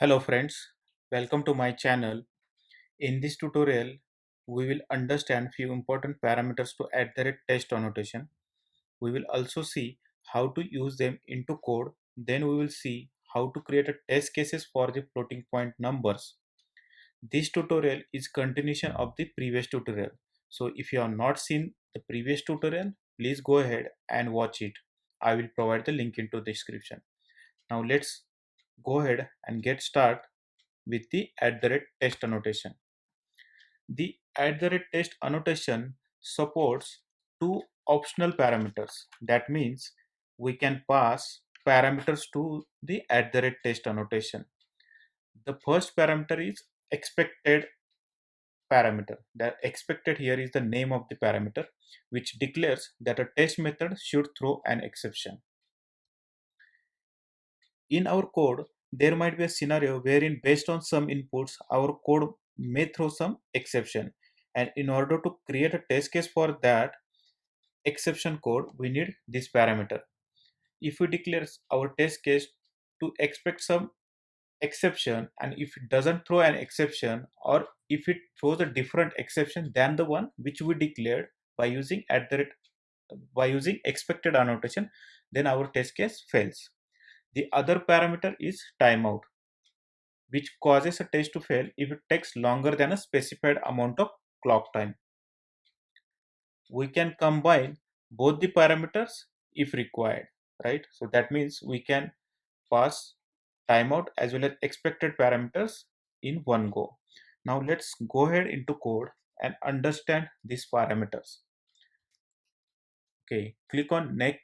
Hello friends, welcome to my channel. In this tutorial, we will understand few important parameters to add the test annotation. We will also see how to use them into code. Then we will see how to create a test cases for the floating point numbers. This tutorial is continuation of the previous tutorial. So if you have not seen the previous tutorial, please go ahead and watch it. I will provide the link into the description. Now let's go ahead and get started with the @test annotation. The @test annotation supports two optional parameters. That means we can pass parameters to the @test annotation. The first parameter is expected parameter. The expected here is the name of the parameter, which declares that a test method should throw an exception. In our code, there might be a scenario wherein based on some inputs, our code may throw some exception. And in order to create a test case for that exception code, we need this parameter. If we declare our test case to expect some exception, and if it doesn't throw an exception, or if it throws a different exception than the one which we declared by using by using expected annotation, then our test case fails. The other parameter is timeout, which causes a test to fail if it takes longer than a specified amount of clock time. We can combine both the parameters if required, right? So that means we can pass timeout as well as expected parameters in one go. Now let's go ahead into code and understand these parameters. Okay, click on next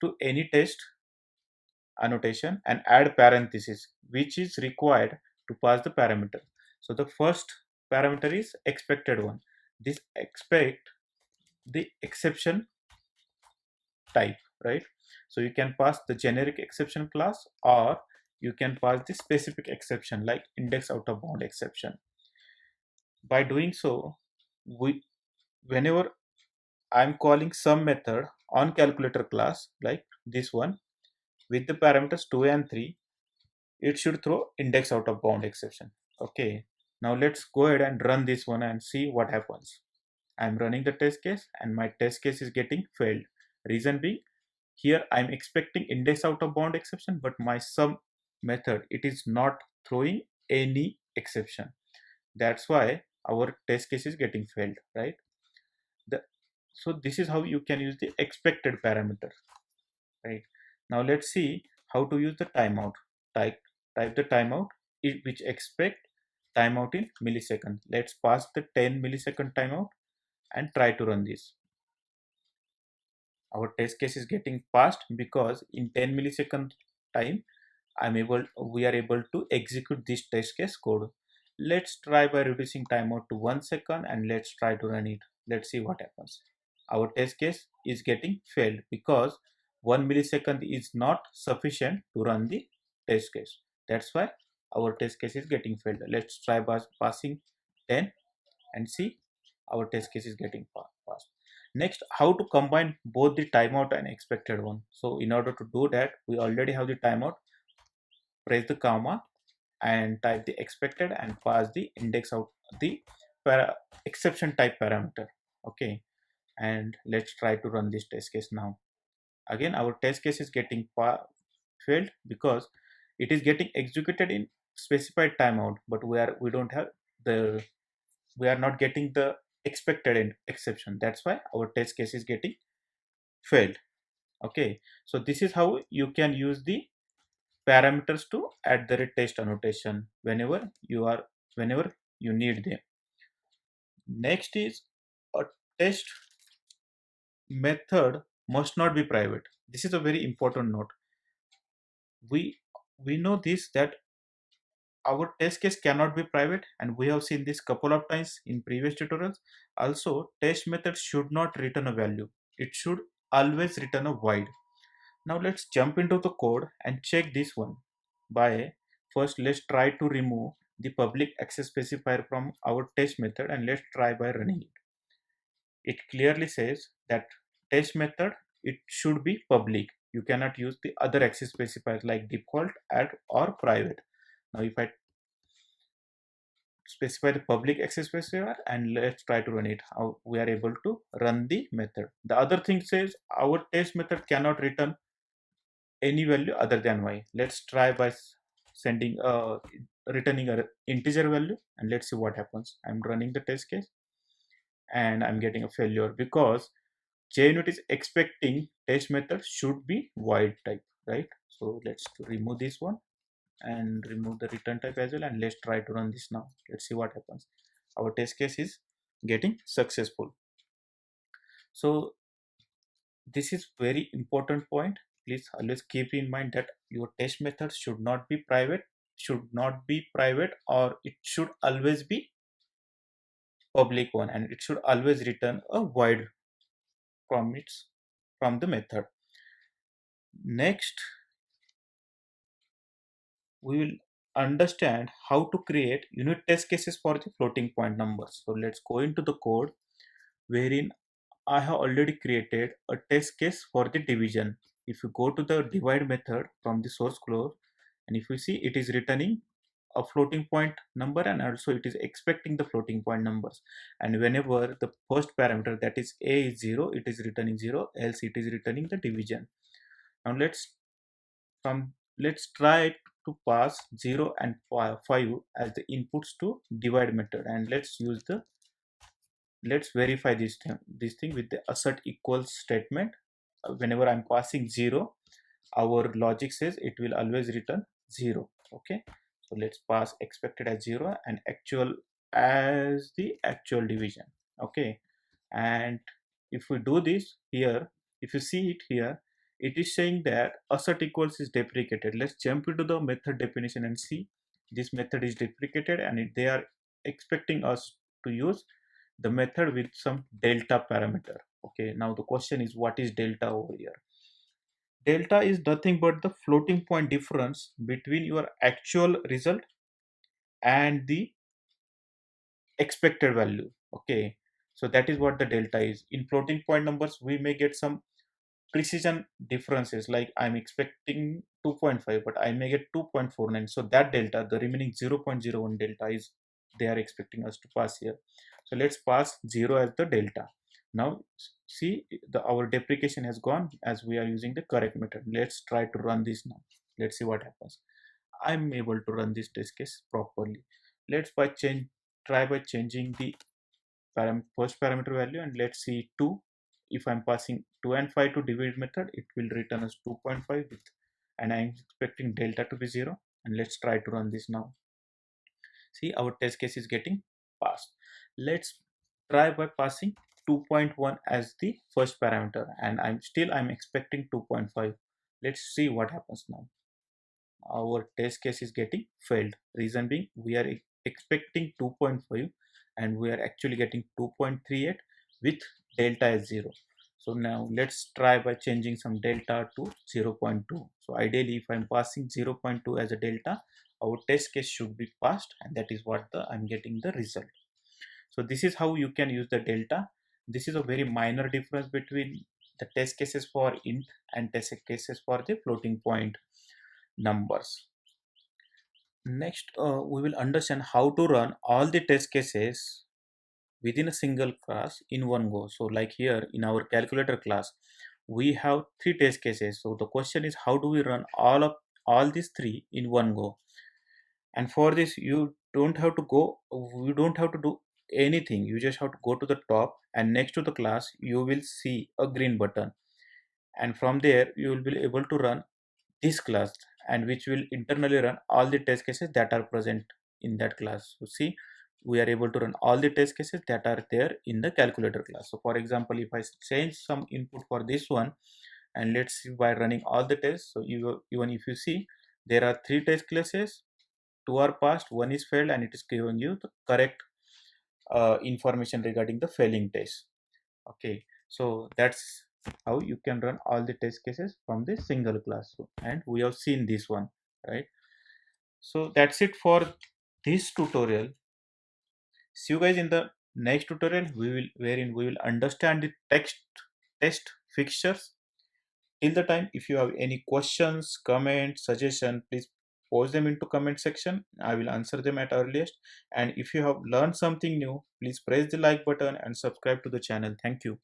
to any test annotation and add parenthesis, which is required to pass the parameter. So the first parameter is expected one. This expect the exception type, right? So you can pass the generic exception class, or you can pass the specific exception like index out of bound exception. By doing so, we whenever I'm calling some method on calculator class like this one with the parameters 2 and 3, it should throw index out of bound exception. Okay, now let's go ahead and run this one and see what happens. I'm running the test case and my test case is getting failed. Reason being, here I'm expecting index out of bound exception, but my sum method, it is not throwing any exception. That's why our test case is getting failed, right? the, so this is how you can use the expected parameter, right? Now let's see how to use the timeout. Type the timeout, which expect timeout in millisecond. Let's pass the 10 millisecond timeout and try to run this. Our test case is getting passed because in 10 millisecond time we are able to execute this test case code. Let's try by reducing timeout to 1 second and let's try to run it. Let's see what happens. Our test case is getting failed because 1 millisecond is not sufficient to run the test case. That's why our test case is getting failed. Let's try by passing 10 and see our test case is getting passed. Next, how to combine both the timeout and expected one. So in order to do that, we already have the timeout. Press the comma and type the expected and pass the index out the exception type parameter. Okay, and let's try to run this test case now. Again, our test case is getting failed because it is getting executed in specified timeout, but we don't have the we are not getting the expected exception. That's why our test case is getting failed. Okay, so this is how you can use the parameters to @test annotation whenever you need them. Next is a test method must not be private. This is a very important note. We know this, that our test case cannot be private, and we have seen this couple of times in previous tutorials. Also, test method should not return a value. It should always return a void. Now let's jump into the code and check this one. By first, let's try to remove the public access specifier from our test method and let's try by running it. It clearly says that test method, it should be public. You cannot use the other access specifiers like default, add or private. Now if I specify the public access specifier and let's try to run it, how we are able to run the method. The other thing says our test method cannot return any value other than y. Let's try by sending returning a integer value and let's see what happens. I'm running the test case and I'm getting a failure because Junit is expecting test method should be void type, right? So let's remove this one and remove the return type as well, and let's try to run this now. Let's see what happens. Our test case is getting successful. So this is very important point. Please always keep in mind that your test method should not be private, or it should always be public one, and it should always return a void from the method. Next, we will understand how to create unit test cases for the floating point numbers. So let's go into the code wherein I have already created a test case for the division. If you go to the divide method from the source code, and if you see, it is returning a floating point number and also it is expecting the floating point numbers, and whenever the first parameter, that is a, is 0, it is returning 0, else it is returning the division. Now let's try to pass 0 and 5 as the inputs to divide method, and let's verify this thing with the assert equals statement. Whenever I'm passing 0, our logic says it will always return 0. Okay, so let's pass expected as 0 and actual as the actual division. Okay, and if we do this here, if you see it here, it is saying that assert equals is deprecated. Let's jump into the method definition and see this method is deprecated, and they are expecting us to use the method with some delta parameter. Okay, now the question is, what is delta over here? Delta is nothing but the floating point difference between your actual result and the expected value. Okay, so that is what the delta is. In floating point numbers, we may get some precision differences, like I'm expecting 2.5 but I may get 2.49. So that delta, the remaining 0.01 delta, is they are expecting us to pass here. So let's pass 0 as the delta. Now see, our deprecation has gone as we are using the correct method. Let's try to run this now. Let's see what happens. I'm able to run this test case properly. Let's try by changing the first parameter value, and let's see 2. If I'm passing 2 and 5 to divide method, it will return us 2.5 with, and I'm expecting delta to be 0. And let's try to run this now. See, our test case is getting passed. Let's try by passing 2.1 as the first parameter, and I'm expecting 2.5. Let's see what happens now. Our test case is getting failed. Reason being, we are expecting 2.5 and we are actually getting 2.38 with delta as 0. So now let's try by changing some delta to 0.2. So ideally, if I'm passing 0.2 as a delta, our test case should be passed, and that is what I'm getting the result. So this is how you can use the delta. This is a very minor difference between the test cases for int and test cases for the floating point numbers. Next, we will understand how to run all the test cases within a single class in one go. So like here in our calculator class, we have 3 test cases. So the question is, how do we run all these 3 in one go? And for this, you don't have to do anything. You just have to go to the top, and next to the class, you will see a green button. And from there, you will be able to run this class, and which will internally run all the test cases that are present in that class. So see, we are able to run all the test cases that are there in the calculator class. So for example, if I change some input for this one, and let's see, by running all the tests, so even if you see, there are 3 test cases, 2 are passed, 1 is failed, and it is giving you the correct information regarding the failing test. Okay, so that's how you can run all the test cases from this single class. And we have seen this one, right? So that's it for this tutorial. See you guys in the next tutorial, wherein we will understand the test fixtures. Till the time, if you have any questions, comments, suggestion, please post them into comment section. I will answer them at earliest. And if you have learned something new, please press the like button and subscribe to the channel. Thank you.